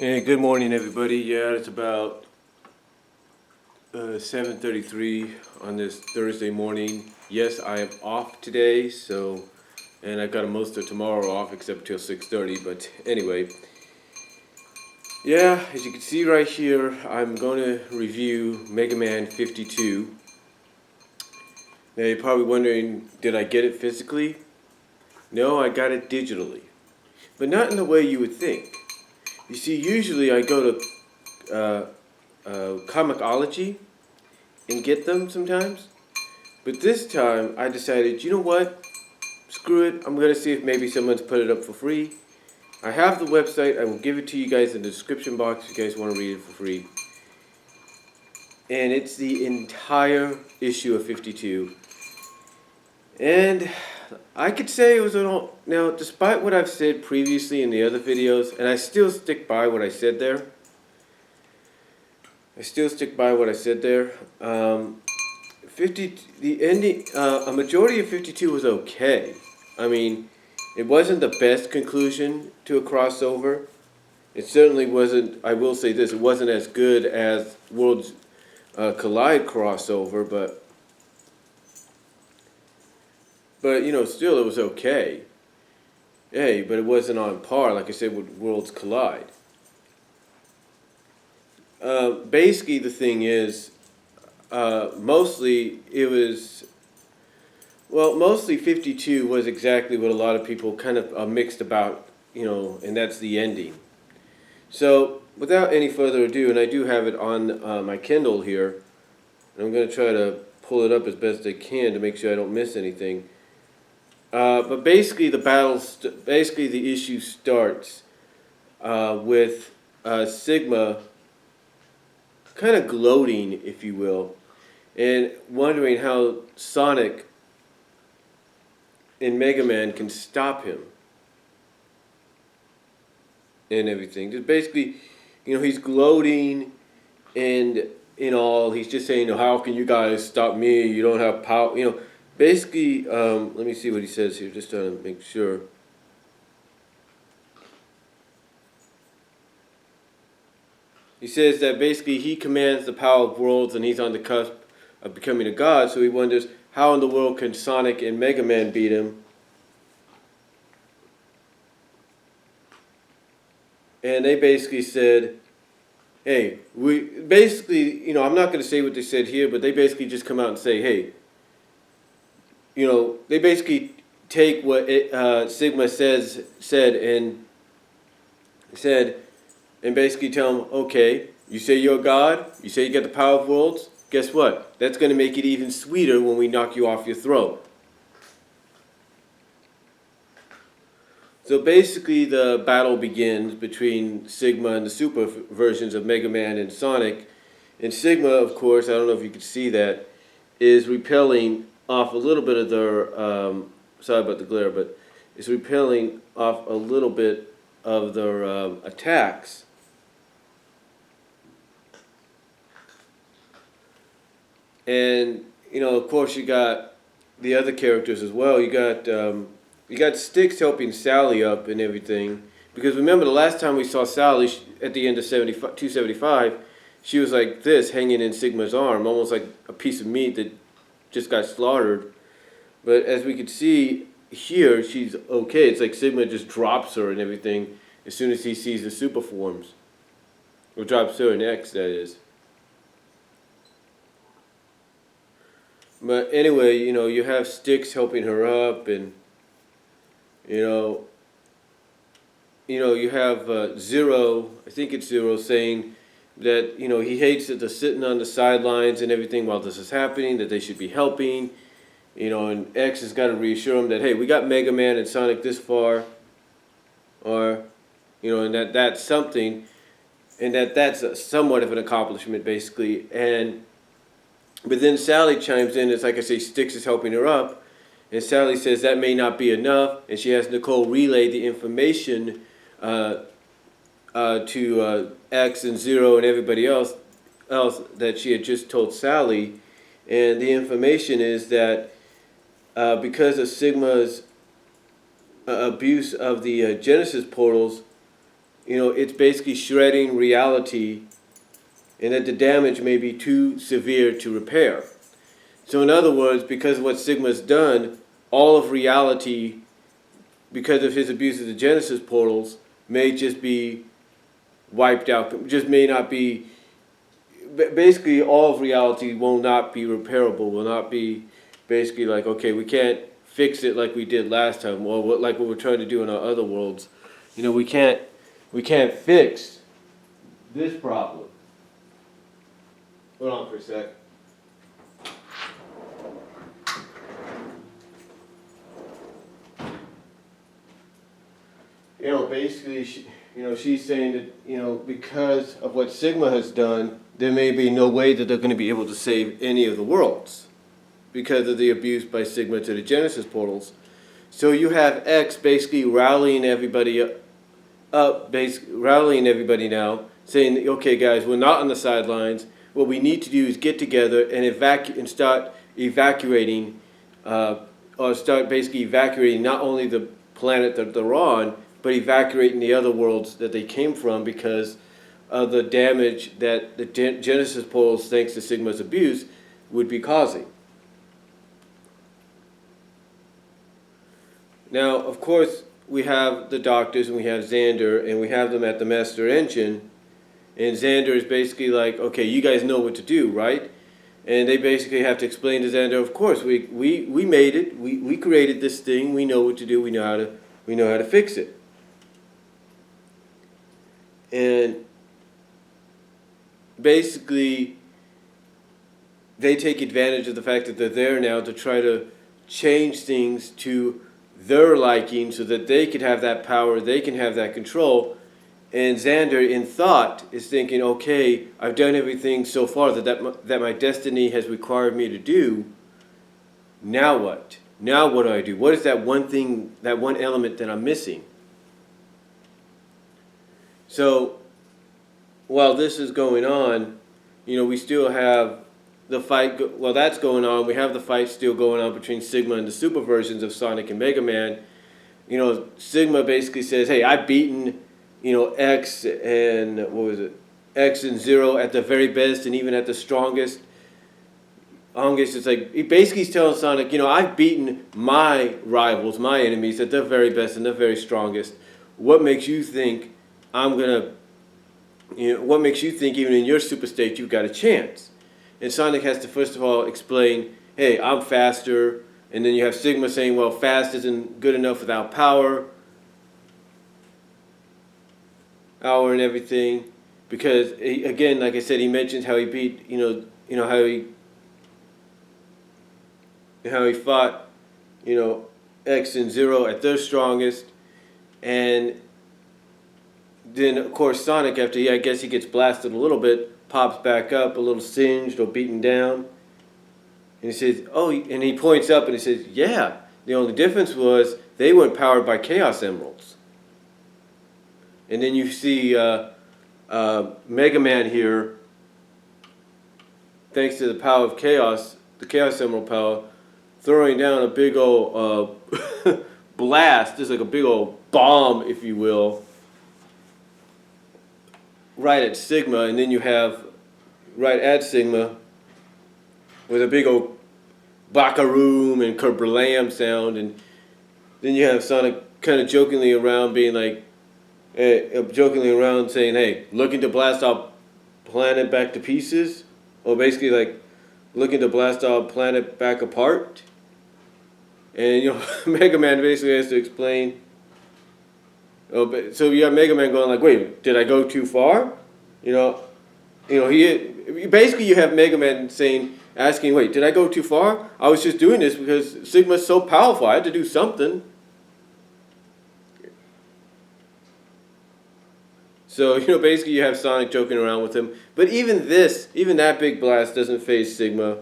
Hey, good morning, everybody. Yeah, it's about 7:33 on this Thursday morning. Yes, I am off today, and I got most of tomorrow off except till 6:30. But anyway, yeah, as you can see right here, I'm going to review Mega Man 52. Now you're probably wondering, did I get it physically? No, I got it digitally, but not in the way you would think. You see, usually I go to Comixology and get them sometimes. But this time I decided, you know what? Screw it. I'm going to see if maybe someone's put it up for free. I have the website. I will give it to you guys in the description box if you guys want to read it for free. And it's the entire issue of 52. And I could say it was now, despite what I've said previously in the other videos, and I still stick by what I said there. I still stick by what I said there. 50, the ending, a majority of 52 was okay. I mean, it wasn't the best conclusion to a crossover. It certainly wasn't, I will say this, it wasn't as good as Worlds Collide crossover, but you know, still it was okay. Hey, but it wasn't on par, like I said, with Worlds Collide. Basically, the thing is, mostly it was, well, mostly 52 was exactly what a lot of people kind of mixed about, you know, and that's the ending. So, without any further ado, and I do have it on my Kindle here, and I'm going to try to pull it up as best I can to make sure I don't miss anything. But basically, basically the issue starts with Sigma kind of gloating, if you will, and wondering how Sonic and Mega Man can stop him and everything. Just basically, you know, he's gloating and in all, he's just saying, how can you guys stop me? You don't have power. You know, basically, let me see what he says here, just trying to make sure. He says that basically he commands the power of worlds and he's on the cusp of becoming a god, so he wonders how in the world can Sonic and Mega Man beat him? And they basically said, hey, we basically, you know, I'm not going to say what they said here, but they basically just come out and say, hey, you know, they basically take what Sigma said and basically tell them, okay, you say you're a god, you say you got the power of worlds, guess what? That's going to make it even sweeter when we knock you off your throne. So basically the battle begins between Sigma and the super versions of Mega Man and Sonic. And Sigma, of course, I don't know if you can see that, is repelling off a little bit of their, sorry about the glare, but is repelling off a little bit of their attacks. And, you know, of course you got the other characters as well. You got Styx helping Sally up and everything. Because remember, the last time we saw Sally at the end of 275, she was like this, hanging in Sigma's arm, almost like a piece of meat that just got slaughtered. But as we could see here, she's okay. It's like Sigma just drops her and everything as soon as he sees the super forms. Or drops her in X, that is. But anyway, you know, you have Styx helping her up, and you know, you have Zero. I think it's Zero saying that you know he hates that they're sitting on the sidelines and everything while this is happening. That they should be helping. You know, and X has got to reassure him that hey, we got Mega Man and Sonic this far, or you know, and that's something, and that's somewhat of an accomplishment basically, and. But then Sally chimes in. It's like I say, Styx is helping her up. And Sally says that may not be enough. And she has Nicole relay the information to X and Zero and everybody else that she had just told Sally. And the information is that because of Sigma's abuse of the Genesis portals, it's basically shredding reality, and that the damage may be too severe to repair. So in other words, because of what Sigma's done, all of reality, because of his abuse of the Genesis portals, may just be wiped out, just may not be, basically all of reality will not be repairable, will not be basically like, okay, we can't fix it like we did last time, or like what we're trying to do in our other worlds. We can't fix this problem. Hold on for a sec. Basically, she's saying that, because of what Sigma has done, there may be no way that they're going to be able to save any of the worlds because of the abuse by Sigma to the Genesis portals. So you have X basically rallying everybody rallying everybody now, saying, okay, guys, we're not on the sidelines. What we need to do is get together and start evacuating, or start basically evacuating not only the planet that they're on, but evacuating the other worlds that they came from because of the damage that the Genesis portals, thanks to Sigma's abuse, would be causing. Now, of course, we have the doctors and we have Xander, and we have them at the Master Engine, and Xander is basically like, okay, you guys know what to do, right? And they basically have to explain to Xander, of course, we made it, we created this thing, we know what to do, we know how to fix it. And basically, they take advantage of the fact that they're there now to try to change things to their liking so that they could have that power, they can have that control. And Xander, in thought, is thinking, okay, I've done everything so far that my destiny has required me to do. Now what? Now what do I do? What is that one thing, that one element that I'm missing? So, while this is going on, we still have the fight, well, that's going on. We have the fight still going on between Sigma and the super versions of Sonic and Mega Man. Sigma basically says, hey, I've beaten, X and, X and Zero at the very best and even at the strongest. It's like, he basically is telling Sonic, I've beaten my rivals, my enemies at their very best and their very strongest. What makes you think what makes you think even in your super state you've got a chance? And Sonic has to first of all explain, hey, I'm faster. And then you have Sigma saying, well, fast isn't good enough without power. Power and everything. Because, again, like I said, he mentions how he beat, how he fought, X and Zero at their strongest. And then, of course, Sonic, after I guess he gets blasted a little bit, pops back up, a little singed or beaten down. And he says, oh, and he points up and he says, yeah, the only difference was they weren't powered by Chaos Emeralds. And then you see Mega Man here, thanks to the power of Chaos, the Chaos Emerald power, throwing down a big old blast, just like a big old bomb, if you will, right at Sigma. And then you have, right at Sigma, with a big old Bakaroom and Kerblam sound, and then you have Sonic kind of jokingly around being like, jokingly around saying, hey, looking to blast our planet back to pieces? Or basically like, looking to blast our planet back apart? And, Mega Man basically has to explain. So you have Mega Man going like, wait, did I go too far? Basically you have Mega Man asking, wait, did I go too far? I was just doing this because Sigma's so powerful. I had to do something. So, basically you have Sonic joking around with him. But even that big blast doesn't faze Sigma.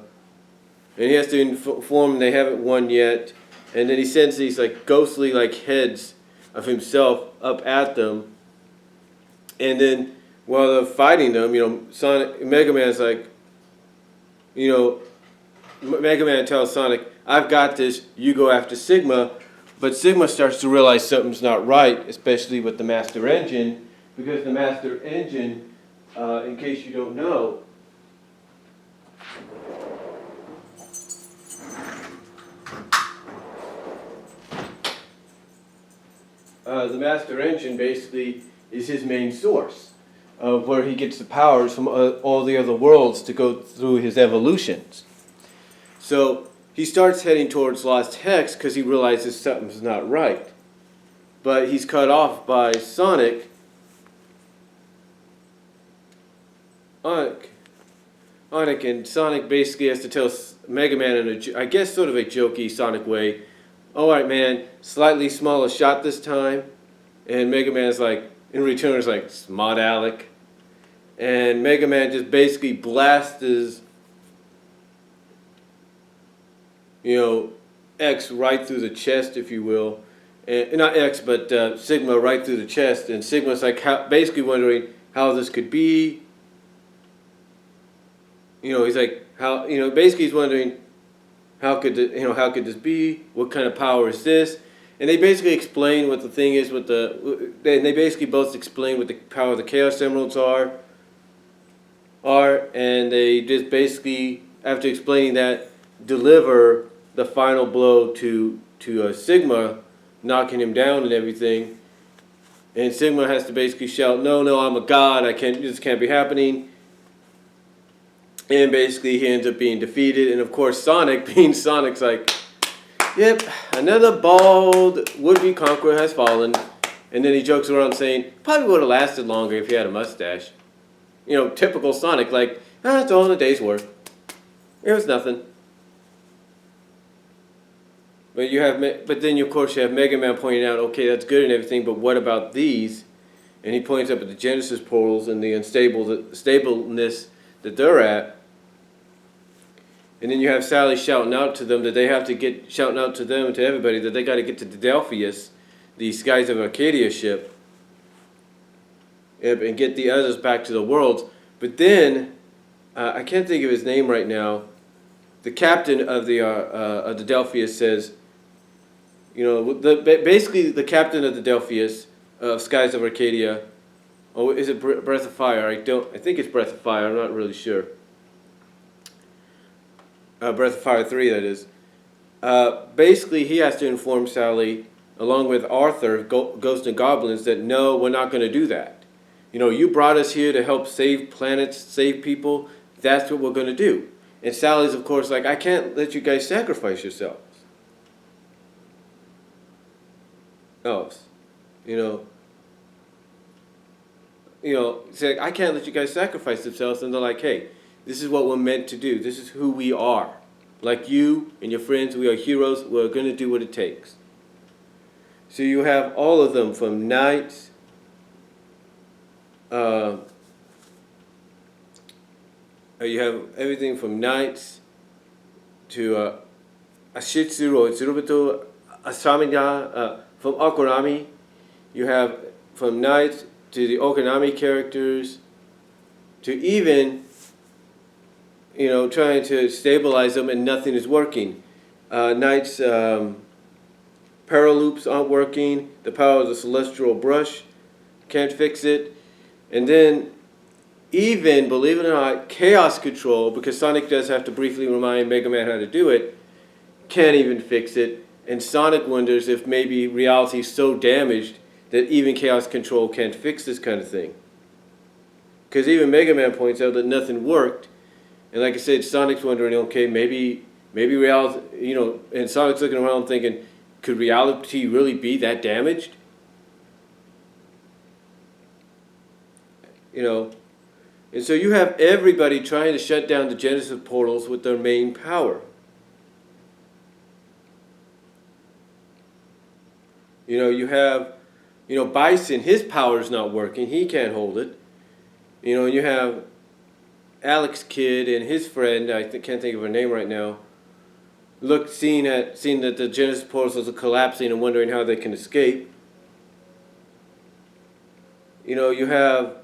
And he has to inform them they haven't won yet. And then he sends these like ghostly like heads of himself up at them. And then while they're fighting them, Mega Man's like, Mega Man tells Sonic, I've got this, you go after Sigma. But Sigma starts to realize something's not right, especially with the Master Engine, because the master engine, in case you don't know, the master engine basically is his main source of where he gets the powers from all the other worlds to go through his evolutions. So he starts heading towards Lost Hex because he realizes something's not right. But he's cut off by Sonic. And Sonic basically has to tell Mega Man in I guess sort of a jokey Sonic way, "Alright man, slightly smaller shot this time." And Mega Man's like, in return, is like, "Smart Alec." And Mega Man just basically blasts his, X right through the chest, if you will. And not X, but Sigma right through the chest. And Sigma's like, basically wondering how this could be. He's like, basically he's wondering, how could this be? What kind of power is this? And they basically explain what the thing is with they basically both explain what the power of the Chaos Emeralds are, and they just basically, after explaining that, deliver the final blow to Sigma, knocking him down and everything. And Sigma has to basically shout, "No, I'm a god. This can't be happening." And basically he ends up being defeated. And of course Sonic, being Sonic's like, "Yep, another bald would-be conqueror has fallen." And then he jokes around saying, "Probably would have lasted longer if he had a mustache." Typical Sonic, like, "It's all in a day's work. It was nothing." But then of course you have Mega Man pointing out, "Okay, that's good and everything, but what about these?" And he points up at the Genesis portals and the unstableness that they're at. And then you have Sally shouting out to them that they have to shouting out to them and to everybody that they got to get to Delphius, the Skies of Arcadia ship, and get the others back to the worlds. But then, I can't think of his name right now. The captain of the Delphius says, basically the captain of the Delphius, Skies of Arcadia. Oh, is it Breath of Fire? I think it's Breath of Fire. I'm not really sure. Breath of Fire 3, that is. Basically, he has to inform Sally, along with Arthur, Ghost and Goblins, that no, we're not going to do that. You brought us here to help save planets, save people. That's what we're going to do. And Sally's, of course, like, "I can't let you guys sacrifice yourselves." It's like, "I can't let you guys sacrifice themselves." And they're like, "Hey, this is what we're meant to do. This is who we are. Like you and your friends, we are heroes. We're going to do what it takes." So you have all of them, from knights, you have everything from knights to Ashitsuru, Tsurubato, Asamiya, from Okarami. You have from knights to the Okanami characters, to even, trying to stabilize them and nothing is working. Knights, paraloops aren't working. The power of the Celestial Brush can't fix it. And then, even, believe it or not, Chaos Control, because Sonic does have to briefly remind Mega Man how to do it, can't even fix it. And Sonic wonders if maybe reality is so damaged that even Chaos Control can't fix this kind of thing. Because even Mega Man points out that nothing worked. And like I said, Sonic's wondering, okay, maybe reality, and Sonic's looking around thinking, could reality really be that damaged? And so you have everybody trying to shut down the Genesis portals with their main power. You have, Bison, his power's not working. He can't hold it. And you have Alex Kidd and his friend, can't think of her name right now, seeing that the Genesis portals are collapsing and wondering how they can escape. You have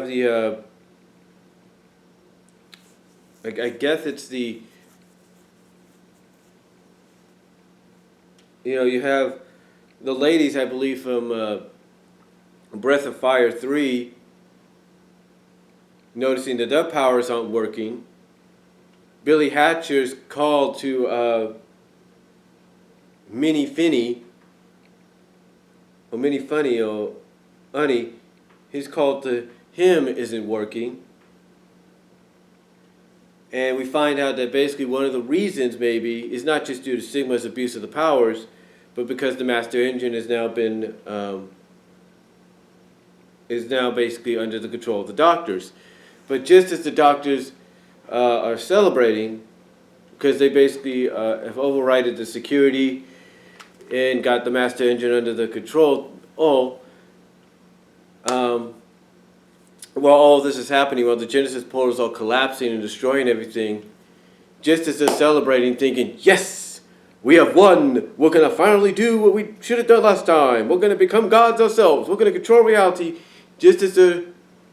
the I guess it's the you have the ladies, I believe, from Breath of Fire 3, noticing that their powers aren't working. Billy Hatcher's called to Minnie Finney, or Minnie Funny, or Honey. His call to him isn't working. And we find out that basically one of the reasons maybe is not just due to Sigma's abuse of the powers, but because the Master Engine has now been is now basically under the control of the Doctors. But just as the Doctors are celebrating, because they basically have overridden the security and got the Master Engine under the control, while all this is happening, while the Genesis portal is all collapsing and destroying everything, just as they're celebrating, thinking, yes, we have won. We're going to finally do what we should have done last time. We're going to become gods ourselves. We're going to control reality. Just as they're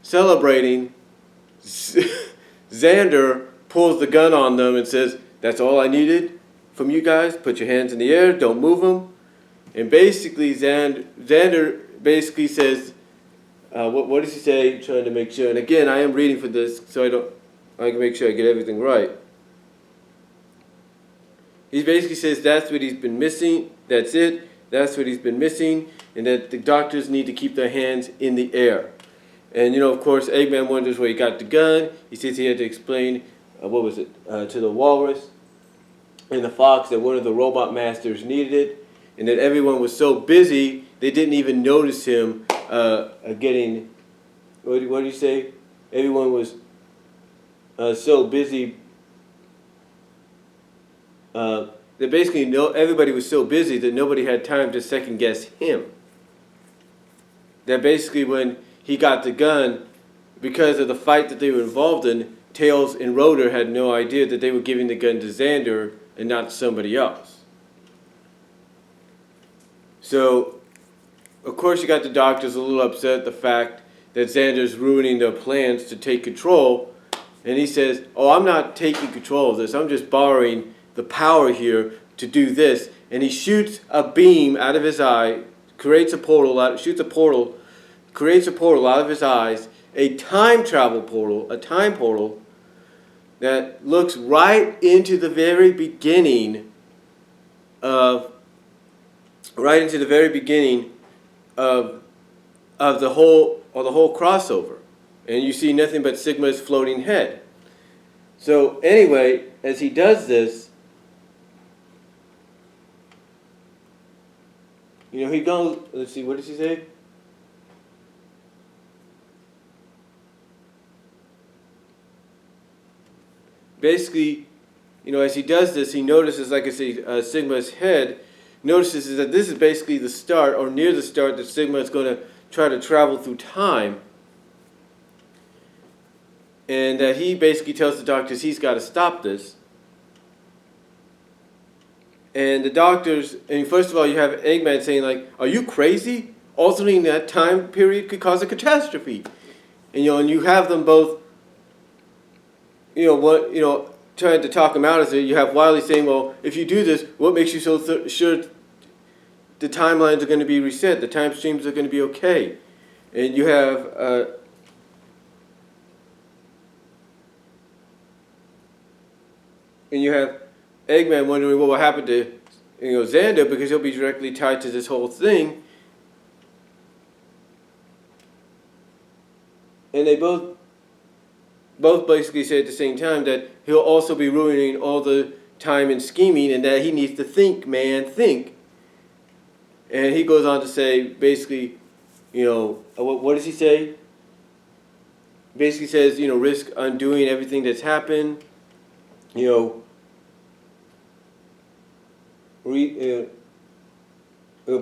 celebrating, Xander pulls the gun on them and says, that's all I needed from you guys. Put your hands in the air. Don't move them. And basically, Xander basically says, what does he say? I'm trying to make sure. And again, I am reading for this, so I can make sure I get everything right. He basically says that's what he's been missing. That's it. That's what he's been missing, and that the Doctors need to keep their hands in the air. And of course, Eggman wonders where he got the gun. He says he had to explain to the Walrus and the Fox that one of the Robot Masters needed it, and that everyone was so busy they didn't even notice him getting. What do you say? Everyone was so busy. That basically everybody was so busy that nobody had time to second guess him. That basically when he got the gun, because of the fight that they were involved in, Tails and Rotor had no idea that they were giving the gun to Xander and not somebody else. So, of course you got the Doctors a little upset at the fact that Xander's ruining their plans to take control. And he says, oh, I'm not taking control of this. I'm just borrowing the power here to do this. And he shoots a beam out of his eye, creates a portal out of his eyes, a time travel portal, a time portal that looks right into the very beginning of the whole crossover. And you see nothing but Sigma's floating head. So anyway, as he does this, he goes, let's see, what does he say? Basically, as he does this, he notices, like I say, Sigma's head, notices that this is basically the start, or near the start, that Sigma is going to try to travel through time. And that he basically tells the Doctors he's got to stop this. And the Doctors, first of all, you have Eggman saying, like, are you crazy? Altering that time period could cause a catastrophe. And you have them both, trying to talk him out of it. You have Wily saying, well, if you do this, what makes you so sure the timelines are going to be reset, the time streams are going to be okay? And you have Eggman wondering what will happen to Xander, because he'll be directly tied to this whole thing. And they both basically say at the same time that he'll also be ruining all the time and scheming, and that he needs to think, man, think. And he goes on to say, basically, what does he say? Basically says, risk undoing everything that's happened,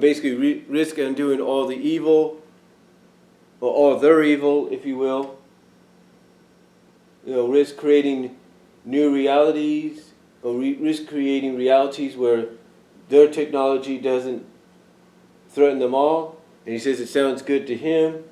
basically risk undoing all the evil, or all their evil, if you will. Risk creating new realities, or risk creating realities where their technology doesn't threaten them all. And he says it sounds good to him.